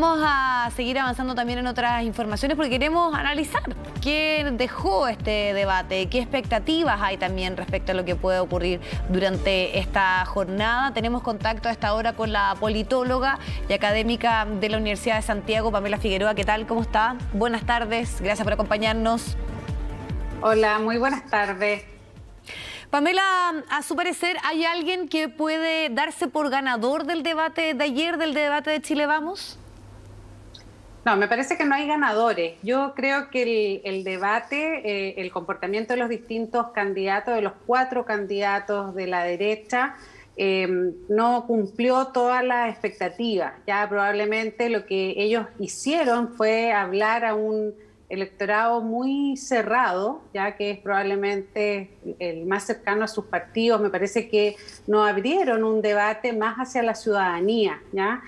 Vamos a seguir avanzando también en otras informaciones porque queremos analizar qué dejó este debate, qué expectativas hay también respecto a lo que puede ocurrir durante esta jornada. Tenemos contacto a esta hora con la politóloga y académica de la Universidad de Santiago, Pamela Figueroa. ¿Qué tal? ¿Cómo está? Buenas tardes, gracias por acompañarnos. Hola, muy buenas tardes. Pamela, a su parecer, ¿hay alguien que puede darse por ganador del debate de ayer, del debate de Chile Vamos? No, me parece que no hay ganadores. Yo creo que el debate, el comportamiento de los distintos candidatos, de los 4 candidatos de la derecha, no cumplió todas las expectativas. Ya probablemente lo que ellos hicieron fue hablar a un electorado muy cerrado, ya que es probablemente el más cercano a sus partidos. Me parece que no abrieron un debate más hacia la ciudadanía, ¿ya?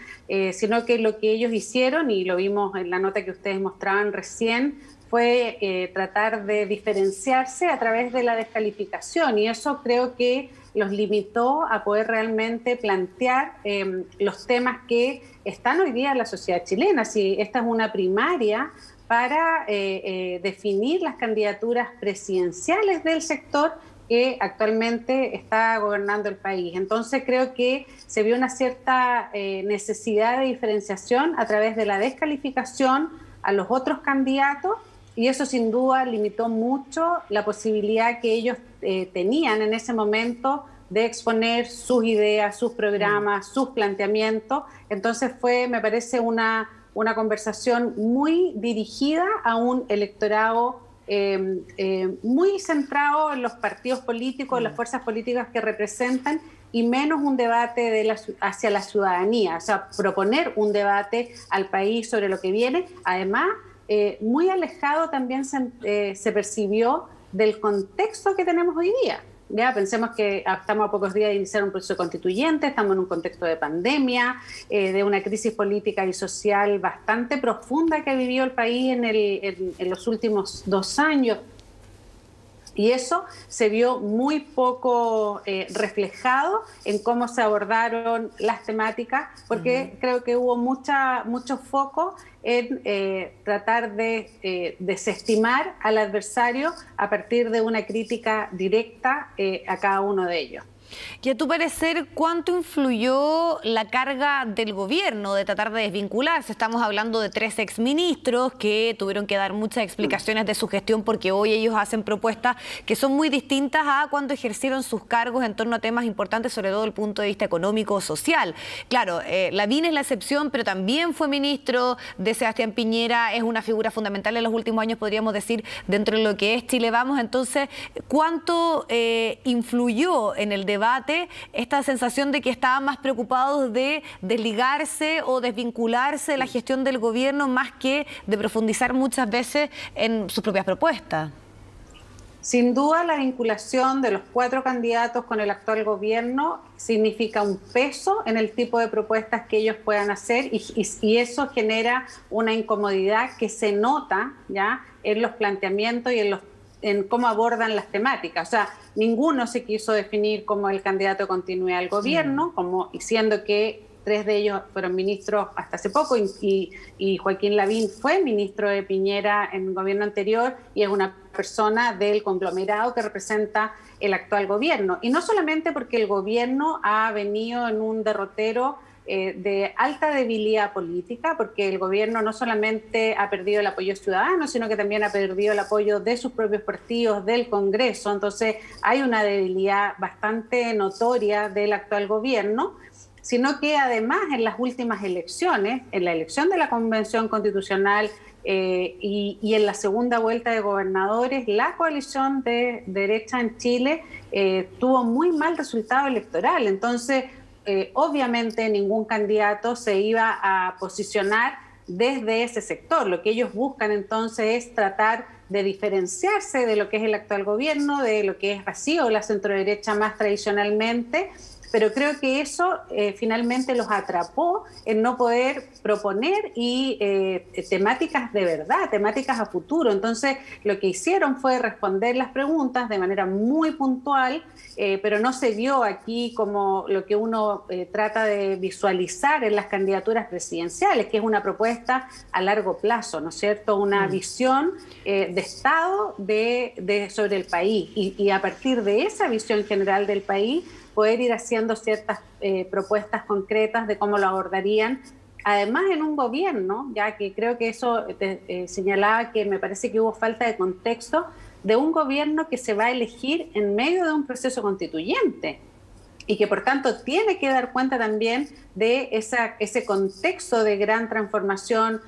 Sino que lo que ellos hicieron, y lo vimos en la nota que ustedes mostraban recién, fue tratar de diferenciarse a través de la descalificación, y eso creo que los limitó a poder realmente plantear los temas que están hoy día en la sociedad chilena. Si esta es una primaria para definir las candidaturas presidenciales del sector que actualmente está gobernando el país. Entonces creo que se vio una cierta necesidad de diferenciación a través de la descalificación a los otros candidatos, y eso sin duda limitó mucho la posibilidad que ellos tenían en ese momento de exponer sus ideas, sus programas, sus planteamientos. Entonces fue, me parece, una conversación muy dirigida a un electorado muy centrado en los partidos políticos, en las fuerzas políticas que representan, y menos un debate hacia la ciudadanía, o sea, proponer un debate al país sobre lo que viene. Además, muy alejado también se percibió del contexto que tenemos hoy día. Ya pensemos que estamos a pocos días de iniciar un proceso constituyente, estamos en un contexto de pandemia, de una crisis política y social bastante profunda que ha vivido el país en los últimos 2 años. Y eso se vio muy poco reflejado en cómo se abordaron las temáticas, porque creo que hubo mucho foco en tratar de desestimar al adversario a partir de una crítica directa a cada uno de ellos. Y a tu parecer, ¿cuánto influyó la carga del gobierno de tratar de desvincularse? Estamos hablando de 3 exministros que tuvieron que dar muchas explicaciones de su gestión, porque hoy ellos hacen propuestas que son muy distintas a cuando ejercieron sus cargos en torno a temas importantes, sobre todo desde el punto de vista económico o social. Claro, Lavín es la excepción, pero también fue ministro de Sebastián Piñera, es una figura fundamental en los últimos años, podríamos decir, dentro de lo que es Chile Vamos. Entonces, ¿cuánto influyó en el debate esta sensación de que estaban más preocupados de desligarse o desvincularse de la gestión del gobierno más que de profundizar muchas veces en sus propias propuestas? Sin duda, la vinculación de los 4 candidatos con el actual gobierno significa un peso en el tipo de propuestas que ellos puedan hacer, y eso genera una incomodidad que se nota ya en los planteamientos y en cómo abordan las temáticas. O sea, ninguno se quiso definir como el candidato de continuidad al gobierno, como diciendo que 3 de ellos fueron ministros hasta hace poco, y Joaquín Lavín fue ministro de Piñera en el gobierno anterior y es una persona del conglomerado que representa el actual gobierno. Y no solamente porque el gobierno ha venido en un derrotero de alta debilidad política, porque el gobierno no solamente ha perdido el apoyo ciudadano, sino que también ha perdido el apoyo de sus propios partidos, del Congreso. Entonces hay una debilidad bastante notoria del actual gobierno, sino que además en las últimas elecciones, en la elección de la Convención Constitucional y en la segunda vuelta de gobernadores, la coalición de derecha en Chile tuvo muy mal resultado electoral. Entonces, obviamente ningún candidato se iba a posicionar desde ese sector. Lo que ellos buscan entonces es tratar de diferenciarse de lo que es el actual gobierno, de lo que es ha sido la centroderecha más tradicionalmente, pero creo que eso finalmente los atrapó en no poder proponer y temáticas de verdad, temáticas a futuro. Entonces, lo que hicieron fue responder las preguntas de manera muy puntual, pero no se vio aquí como lo que uno trata de visualizar en las candidaturas presidenciales, que es una propuesta a largo plazo, ¿no es cierto? Una visión de Estado sobre el país y a partir de esa visión general del país poder ir haciendo ciertas propuestas concretas de cómo lo abordarían. Además, en un gobierno, ya que creo que eso señalaba que me parece que hubo falta de contexto, de un gobierno que se va a elegir en medio de un proceso constituyente y que por tanto tiene que dar cuenta también de ese contexto de gran transformación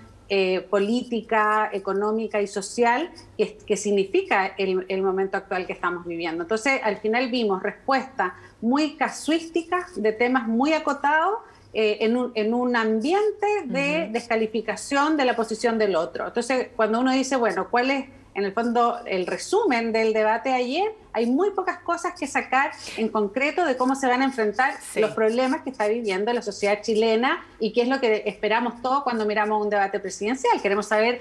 política, económica y social que significa el momento actual que estamos viviendo. Entonces, al final vimos respuestas muy casuísticas de temas muy acotados en un ambiente de descalificación de la posición del otro. Entonces, cuando uno dice, bueno, ¿cuál es en el fondo el resumen del debate de ayer? Hay muy pocas cosas que sacar en concreto de cómo se van a enfrentar los problemas que está viviendo la sociedad chilena y qué es lo que esperamos todos cuando miramos un debate presidencial. Queremos saber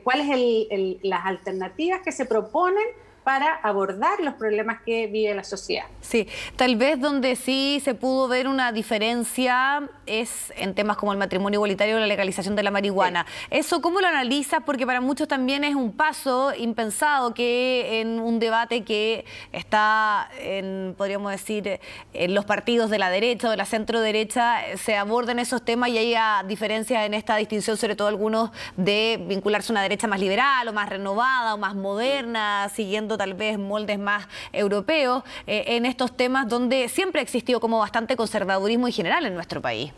cuáles son las alternativas que se proponen para abordar los problemas que vive la sociedad. Sí, tal vez donde sí se pudo ver una diferencia es en temas como el matrimonio igualitario o la legalización de la marihuana. Sí. ¿Eso cómo lo analizas? Porque para muchos también es un paso impensado que en un debate que está, podríamos decir, en los partidos de la derecha o de la centro derecha, se aborden esos temas y haya diferencias en esta distinción, sobre todo algunos de vincularse a una derecha más liberal o más renovada o más moderna, siguiendo tal vez moldes más europeos, en estos temas donde siempre ha existido como bastante conservadurismo en general en nuestro país.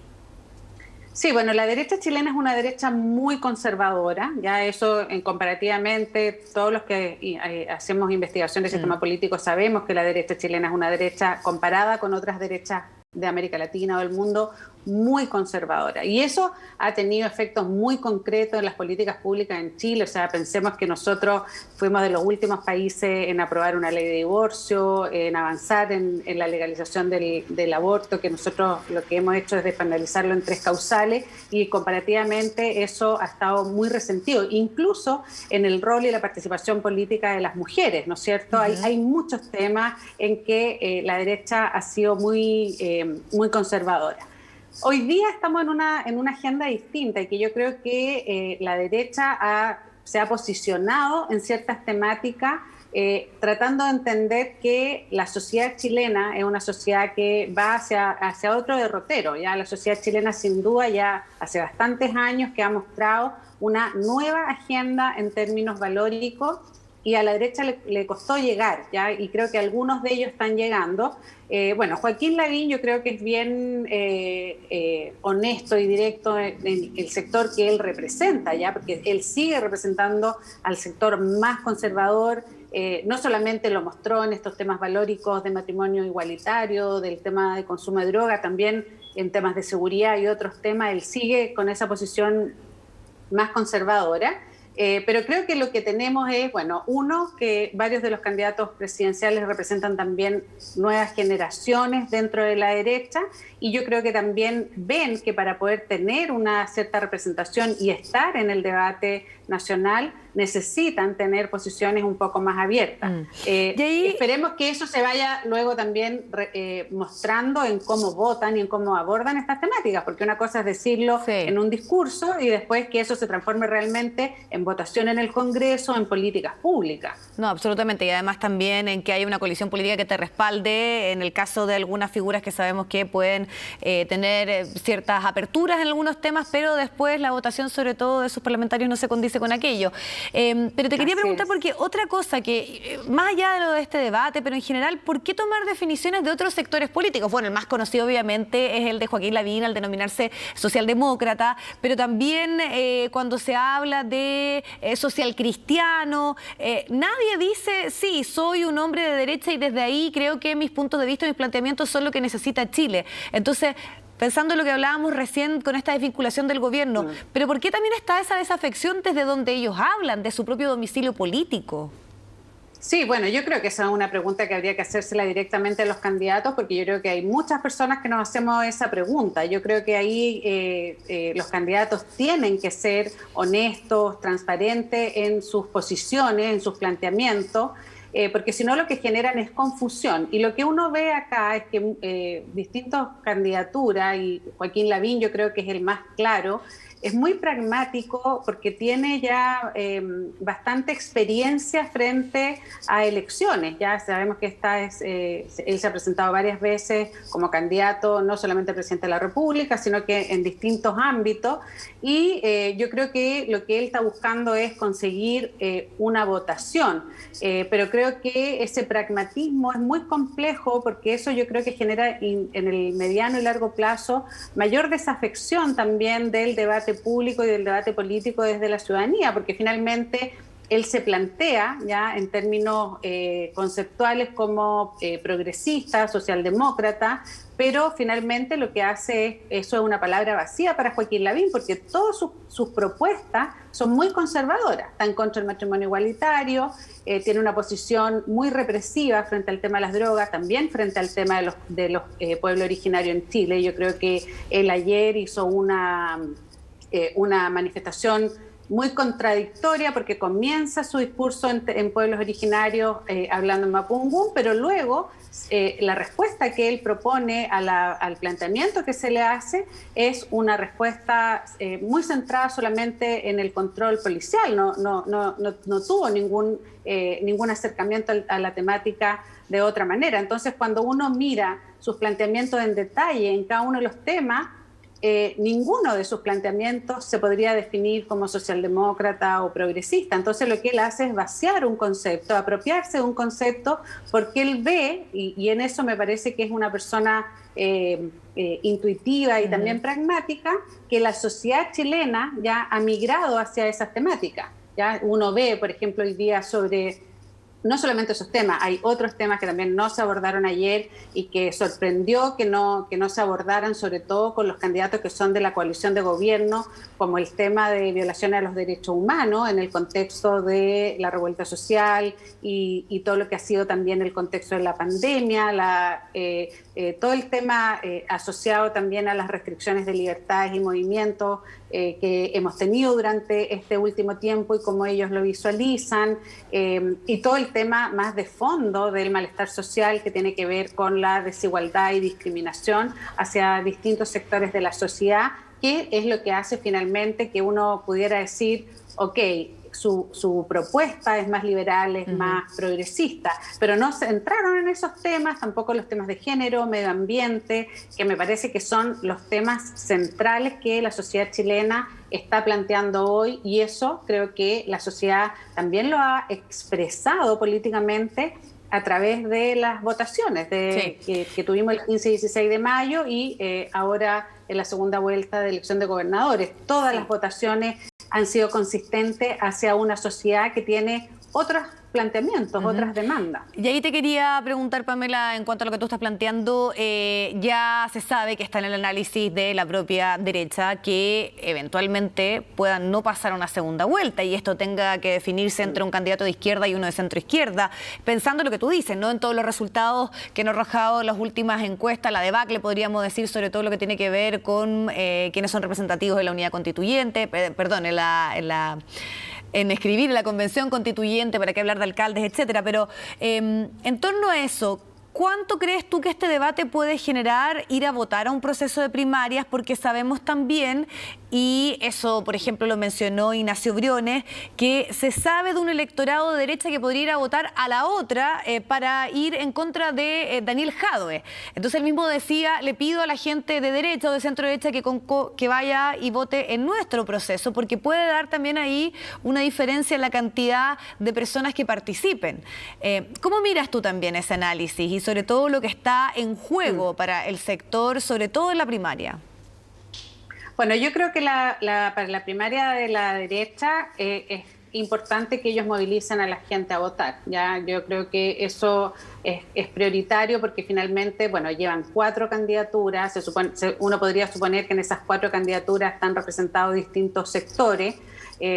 Sí, bueno, la derecha chilena es una derecha muy conservadora, ya eso comparativamente, todos los que hacemos investigación del sistema político sabemos que la derecha chilena es una derecha comparada con otras derechas de América Latina o del mundo muy conservadora. Y eso ha tenido efectos muy concretos en las políticas públicas en Chile. O sea, pensemos que nosotros fuimos de los últimos países en aprobar una ley de divorcio, en avanzar en la legalización del aborto, que nosotros lo que hemos hecho es despenalizarlo en 3 causales y comparativamente eso ha estado muy resentido, incluso en el rol y la participación política de las mujeres, ¿no es cierto? Hay muchos temas en que la derecha ha sido muy conservadora. Hoy día estamos en una agenda distinta y que yo creo que la derecha se ha posicionado en ciertas temáticas tratando de entender que la sociedad chilena es una sociedad que va hacia otro derrotero. Ya la sociedad chilena sin duda ya hace bastantes años que ha mostrado una nueva agenda en términos valóricos y a la derecha le costó llegar, ¿ya? Y creo que algunos de ellos están llegando. Bueno, Joaquín Lavín yo creo que es bien honesto y directo en el sector que él representa, ¿ya? Porque él sigue representando al sector más conservador, no solamente lo mostró en estos temas valóricos de matrimonio igualitario, del tema de consumo de droga, también en temas de seguridad y otros temas, él sigue con esa posición más conservadora. Pero creo que lo que tenemos es, bueno, uno, que varios de los candidatos presidenciales representan también nuevas generaciones dentro de la derecha y yo creo que también ven que para poder tener una cierta representación y estar en el debate nacional necesitan tener posiciones un poco más abiertas. Y ahí, esperemos que eso se vaya luego también mostrando en cómo votan y en cómo abordan estas temáticas, porque una cosa es decirlo en un discurso y después que eso se transforme realmente en votación en el Congreso, en políticas públicas. No, absolutamente, y además también en que haya una coalición política que te respalde en el caso de algunas figuras que sabemos que pueden tener ciertas aperturas en algunos temas, pero después la votación sobre todo de sus parlamentarios no se condice con aquello. Pero te quería preguntar, porque otra cosa que, más allá de lo de este debate, pero en general, ¿por qué tomar definiciones de otros sectores políticos? Bueno, el más conocido obviamente es el de Joaquín Lavín, al denominarse socialdemócrata, pero también cuando se habla de social cristiano, nadie dice, sí, soy un hombre de derecha y desde ahí creo que mis puntos de vista, mis planteamientos son lo que necesita Chile. Entonces, pensando en lo que hablábamos recién con esta desvinculación del gobierno, pero ¿por qué también está esa desafección desde donde ellos hablan, de su propio domicilio político? Sí, bueno, yo creo que esa es una pregunta que habría que hacérsela directamente a los candidatos, porque yo creo que hay muchas personas que nos hacemos esa pregunta. Yo creo que ahí los candidatos tienen que ser honestos, transparentes en sus posiciones, en sus planteamientos, porque si no lo que generan es confusión. Y lo que uno ve acá es que distintas candidaturas, y Joaquín Lavín yo creo que es el más claro, es muy pragmático porque tiene ya bastante experiencia frente a elecciones. Ya sabemos que él se ha presentado varias veces como candidato, no solamente a presidente de la República, sino que en distintos ámbitos. Y yo creo que lo que él está buscando es conseguir una votación. Pero creo que ese pragmatismo es muy complejo porque eso yo creo que genera en el mediano y largo plazo mayor desafección también del debate público y del debate político desde la ciudadanía, porque finalmente él se plantea ya en términos conceptuales como progresista, socialdemócrata, pero finalmente lo que hace eso es una palabra vacía para Joaquín Lavín, porque todas sus propuestas son muy conservadoras. Está en contra del matrimonio igualitario, tiene una posición muy represiva frente al tema de las drogas, también frente al tema de los pueblos originarios en Chile. Yo creo que él ayer hizo una manifestación muy contradictoria porque comienza su discurso en pueblos originarios hablando en mapungún, pero luego la respuesta que él propone al planteamiento que se le hace es una respuesta muy centrada solamente en el control policial, no tuvo ningún acercamiento a la temática de otra manera. Entonces, cuando uno mira sus planteamientos en detalle en cada uno de los temas, ninguno de sus planteamientos se podría definir como socialdemócrata o progresista. Entonces lo que él hace es vaciar un concepto, apropiarse de un concepto, porque él ve, y en eso me parece que es una persona intuitiva y también pragmática, que la sociedad chilena ya ha migrado hacia esas temáticas. ¿Ya? Uno ve, por ejemplo, hoy día sobre... No solamente esos temas, hay otros temas que también no se abordaron ayer y que sorprendió que no se abordaran, sobre todo con los candidatos que son de la coalición de gobierno, como el tema de violaciones a los derechos humanos en el contexto de la revuelta social y todo lo que ha sido también el contexto de la pandemia, todo el tema asociado también a las restricciones de libertades y movimientos que hemos tenido durante este último tiempo y cómo ellos lo visualizan, y todo el tema más de fondo del malestar social que tiene que ver con la desigualdad y discriminación hacia distintos sectores de la sociedad, que es lo que hace finalmente que uno pudiera decir, ok, su propuesta es más liberal, es más progresista, pero no se entraron en esos temas, tampoco los temas de género, medio ambiente, que me parece que son los temas centrales que la sociedad chilena está planteando hoy, y eso creo que la sociedad también lo ha expresado políticamente a través de las votaciones que tuvimos el 15 y 16 de mayo y ahora en la segunda vuelta de elección de gobernadores. Todas las votaciones han sido consistentes hacia una sociedad que tiene otros planteamientos, otras demandas. Y ahí te quería preguntar, Pamela, en cuanto a lo que tú estás planteando, ya se sabe que está en el análisis de la propia derecha que eventualmente puedan no pasar a una segunda vuelta y esto tenga que definirse entre un candidato de izquierda y uno de centro izquierda, pensando en lo que tú dices, ¿no? En todos los resultados que han arrojado las últimas encuestas, la debacle, podríamos decir, sobre todo lo que tiene que ver con quienes son representativos de la unidad constituyente, perdón, en escribir la convención constituyente, para qué hablar de alcaldes, etcétera. Pero en torno a eso, ¿cuánto crees tú que este debate puede generar ir a votar a un proceso de primarias? Porque sabemos también, y eso, por ejemplo, lo mencionó Ignacio Briones, que se sabe de un electorado de derecha que podría ir a votar a la otra para ir en contra de Daniel Jadwe. Entonces él mismo decía, le pido a la gente de derecha o de centro derecha que vaya y vote en nuestro proceso, porque puede dar también ahí una diferencia en la cantidad de personas que participen. ¿Cómo miras tú también ese análisis y sobre todo lo que está en juego para el sector, sobre todo en la primaria? Bueno, yo creo que para la primaria de la derecha importante que ellos movilicen a la gente a votar. Ya, yo creo que eso es prioritario porque finalmente, bueno, llevan 4 candidaturas. Uno podría suponer que en esas 4 candidaturas están representados distintos sectores.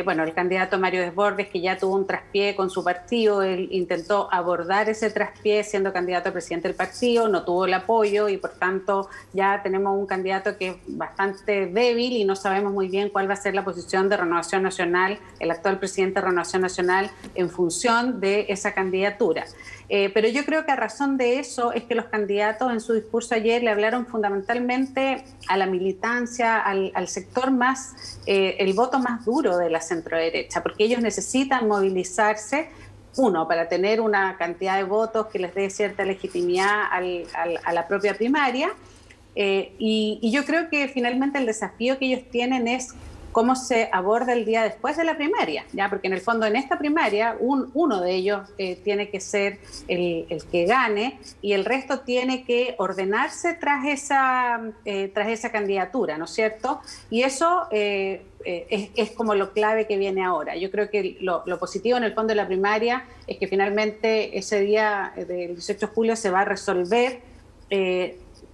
Bueno, el candidato Mario Desbordes, que ya tuvo un traspié con su partido, él intentó abordar ese traspié siendo candidato a presidente del partido, no tuvo el apoyo y por tanto ya tenemos un candidato que es bastante débil y no sabemos muy bien cuál va a ser la posición de Renovación Nacional, el actual presidente de Renovación Nacional, en función de esa candidatura. Pero yo creo que a razón de eso es que los candidatos en su discurso ayer le hablaron fundamentalmente a la militancia, al sector más, el voto más duro de la centroderecha, porque ellos necesitan movilizarse, uno, para tener una cantidad de votos que les dé cierta legitimidad a la propia primaria, y yo creo que finalmente el desafío que ellos tienen es cómo se aborda el día después de la primaria, ¿ya? Porque en el fondo en esta primaria uno de ellos tiene que ser el que gane y el resto tiene que ordenarse tras esa candidatura, ¿no es cierto? Y eso es como lo clave que viene ahora. Yo creo que lo positivo en el fondo de la primaria es que finalmente ese día del 18 de julio se va a resolver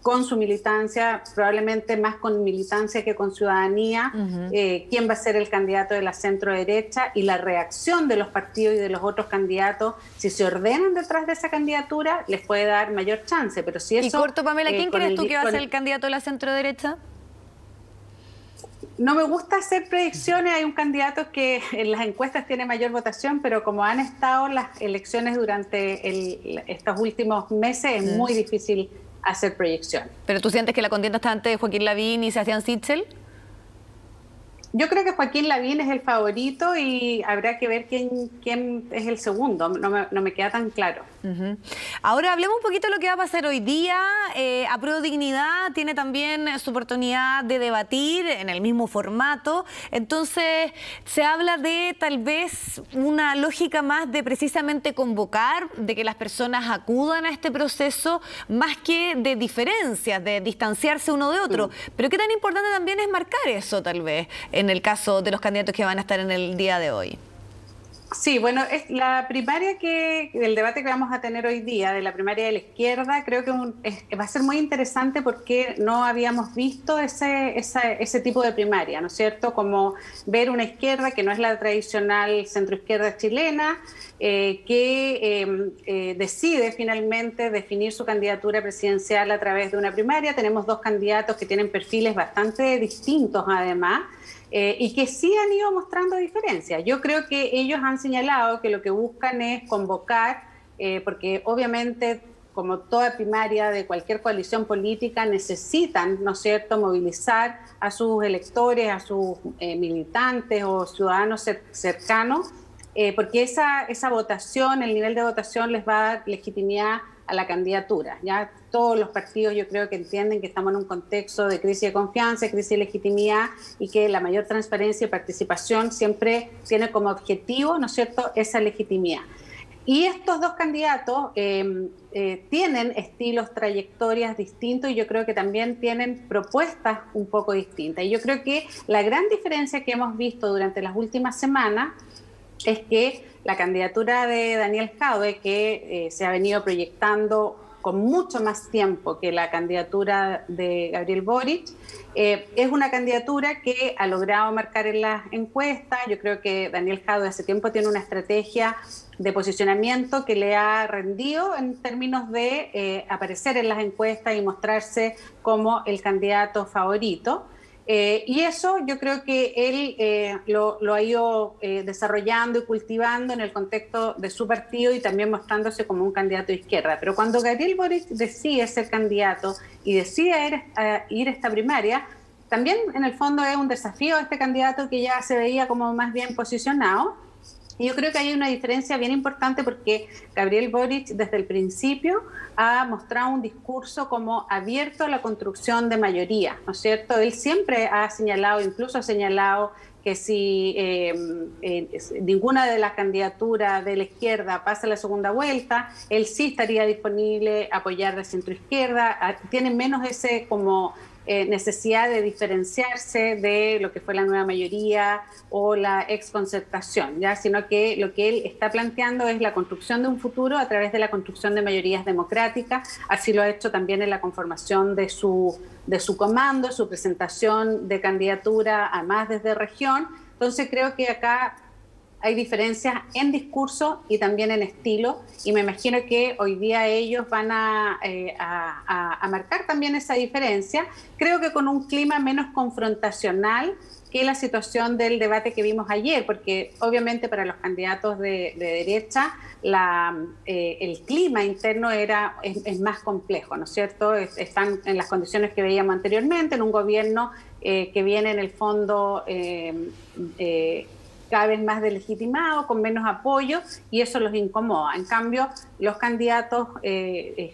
con su militancia, probablemente más con militancia que con ciudadanía, quién va a ser el candidato de la centro derecha y la reacción de los partidos y de los otros candidatos, si se ordenan detrás de esa candidatura, les puede dar mayor chance. Pero si eso, y corto, Pamela, ¿quién crees tú que va a ser el candidato de la centro derecha? No me gusta hacer predicciones, hay un candidato que en las encuestas tiene mayor votación, pero como han estado las elecciones durante estos últimos meses, es muy difícil hacer proyección. ¿Pero tú sientes que la contienda está entre Joaquín Lavín y Sebastián Sichel? Yo creo que Joaquín Lavín es el favorito y habrá que ver quién es el segundo. No me queda tan claro. Ahora hablemos un poquito de lo que va a pasar hoy día. Apruebo Dignidad tiene también su oportunidad de debatir en el mismo formato. Entonces se habla de tal vez una lógica más de precisamente convocar, de que las personas acudan a este proceso, más que de diferencias, de distanciarse uno de otro. Pero qué tan importante también es marcar eso tal vez en el caso de los candidatos que van a estar en el día de hoy. Sí, bueno, es la primaria el debate que vamos a tener hoy día, de la primaria de la izquierda, creo que va a ser muy interesante porque no habíamos visto ese tipo de primaria, ¿no es cierto? Como ver una izquierda que no es la tradicional centroizquierda chilena, que decide finalmente definir su candidatura presidencial a través de una primaria. Tenemos 2 candidatos que tienen perfiles bastante distintos además, y que sí han ido mostrando diferencias. Yo creo que ellos han señalado que lo que buscan es convocar, porque obviamente, como toda primaria de cualquier coalición política, necesitan, ¿no es cierto?, movilizar a sus electores, a sus militantes o ciudadanos cercanos, porque esa votación, el nivel de votación les va a dar legitimidad a la candidatura. Ya todos los partidos yo creo que entienden que estamos en un contexto de crisis de confianza, crisis de legitimidad y que la mayor transparencia y participación siempre tiene como objetivo, ¿no es cierto?, esa legitimidad. Y estos 2 candidatos tienen estilos, trayectorias distintos y yo creo que también tienen propuestas un poco distintas. Y yo creo que la gran diferencia que hemos visto durante las últimas semanas es que la candidatura de Daniel Jadwe, que se ha venido proyectando con mucho más tiempo que la candidatura de Gabriel Boric, es una candidatura que ha logrado marcar en las encuestas. Yo creo que Daniel Jadwe hace tiempo tiene una estrategia de posicionamiento que le ha rendido en términos de aparecer en las encuestas y mostrarse como el candidato favorito. Y eso yo creo que él lo ha ido desarrollando y cultivando en el contexto de su partido y también mostrándose como un candidato de izquierda. Pero cuando Gabriel Boric decide ser candidato y decide ir a esta primaria, también en el fondo es un desafío a este candidato que ya se veía como más bien posicionado. Y yo creo que hay una diferencia bien importante porque Gabriel Boric desde el principio ha mostrado un discurso como abierto a la construcción de mayoría, ¿no es cierto? Él siempre ha señalado, incluso ha señalado que si ninguna de las candidaturas de la izquierda pasa a la segunda vuelta, él sí estaría disponible a apoyar la centroizquierda. Tiene menos ese como necesidad de diferenciarse de lo que fue la nueva mayoría o la exconcertación, ¿ya? Sino que lo que él está planteando es la construcción de un futuro a través de la construcción de mayorías democráticas. Así lo ha hecho también en la conformación de su comando, su presentación de candidatura, además desde región. Entonces creo que acá hay diferencias en discurso y también en estilo, y me imagino que hoy día ellos van a marcar también esa diferencia, creo que con un clima menos confrontacional que la situación del debate que vimos ayer, porque obviamente para los candidatos de derecha el clima interno es más complejo, ¿no es cierto? Están en las condiciones que veíamos anteriormente, en un gobierno que viene en el fondo cada vez más delegitimado, con menos apoyo, y eso los incomoda. En cambio, los candidatos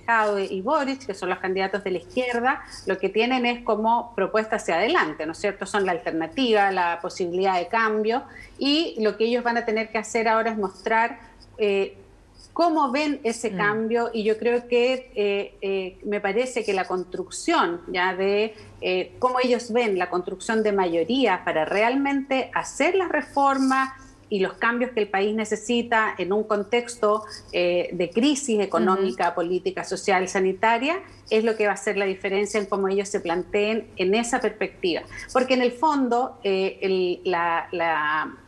Jadwe y Boric, que son los candidatos de la izquierda, lo que tienen es como propuesta hacia adelante, ¿no es cierto? Son la alternativa, la posibilidad de cambio, y lo que ellos van a tener que hacer ahora es mostrar cómo ven ese cambio, y yo creo que me parece que la construcción ya de cómo ellos ven la construcción de mayoría para realmente hacer las reformas y los cambios que el país necesita en un contexto de crisis económica, política, social, sanitaria, es lo que va a hacer la diferencia en cómo ellos se planteen en esa perspectiva. Porque en el fondo,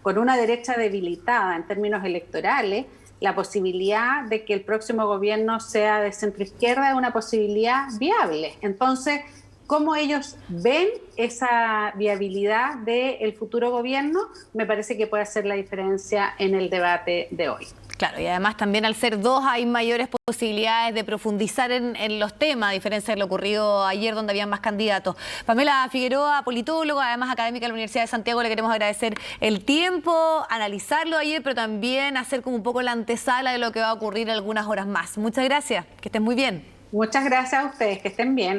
con una derecha debilitada en términos electorales, la posibilidad de que el próximo gobierno sea de centroizquierda es una posibilidad viable. Entonces, ¿cómo ellos ven esa viabilidad del futuro gobierno? Me parece que puede hacer la diferencia en el debate de hoy. Claro, y además también al ser dos hay mayores posibilidades de profundizar en los temas, a diferencia de lo ocurrido ayer donde había más candidatos. Pamela Figueroa, politóloga, además académica de la Universidad de Santiago, le queremos agradecer el tiempo, analizarlo ayer, pero también hacer como un poco la antesala de lo que va a ocurrir en algunas horas más. Muchas gracias, que estén muy bien. Muchas gracias a ustedes, que estén bien.